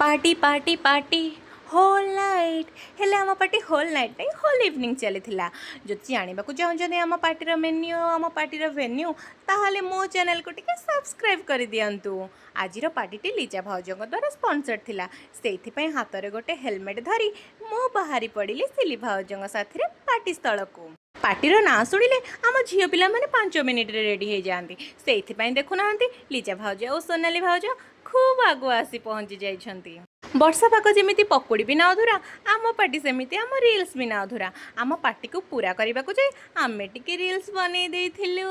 Party party party whole night हेले आम party whole night नहीं होल इवनिंग चली जो जानवा चाहते आम पार्टीर मेन्यू आम पार्टीर वेन्यू ताहले मो चैनल को टिके सब्सक्राइब कर दिंतु। आज पार्टी लिजा भाउज द्वारा स्पॉन्सर थिला से हाथ में गोटे हेलमेट धरी मु बाहरी पड़ी सिली भाउज साथी पार्टी स्थल को। पार्टीर ना शुणिले आम झील पिला माने 5 मिनिट रेडी हो जाती से देखुना लिजा भाउज और सोनाली भाउज खूब आगु आसी पहुँची जाइछंती। वर्षा पाग जमी पकुड़ी भी ना अधूरा आम पार्टी सेमती आम रिल्स भी ना अधूरा आम पार्टी को पूरा करने को जाए आमे टिके रिल्स बने देइथिलु।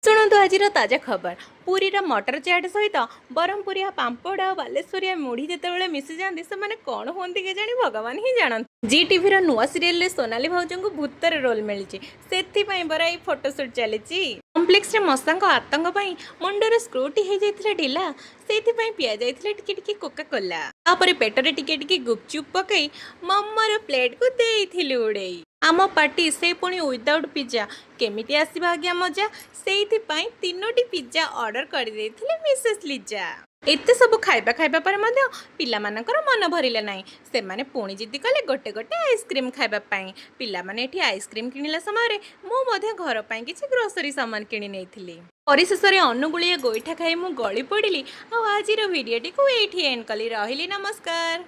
शुणु आज ताजा खबर पुरी मटर चाट सहित ब्रह्मपुरिया पांपड़ और बालेश्वरिया मुढ़ी जिते मिसी जाती से कौन हूँ के जानी भगवान ही जानते। जी टीवी नुआ सीरियल सोनाली भाउज को भूतर रोल मिली से बरा ये फोटोशूट चली कम्प्लेक्स मशा आतंक मुंडर स्क्रूटी हो जाता ढिला से पिया जाइए टिके कोका कोला तापर पेटरे टिके गुपचुप पकई मम्मर प्लेट को देइथिलु उड़े। आम पार्टी से पुणी विदाउट पिज्जा केमिति आसीबा आज्ञा मजा से 3टी पिज्जा ऑर्डर कर देथिले मिसेस लिजा। एते सब खाइबा खाइबा पर मध्य पिला मानकर मन भरिले नाही से माने पुणी जिद्दी कले गोटे गोटे आइसक्रीम खाइबा पाई पिला माने एठी आइसक्रीम किनिला समय रे मु मध्य घर पाई किछि ग्रोसरी सामान किनि नेथिली। परिशेष अनुगुलिया गोईठा खाई मु गली पड़िली। आ आजिर वीडियोटी को एठी एंड कली रहिली। नमस्कार।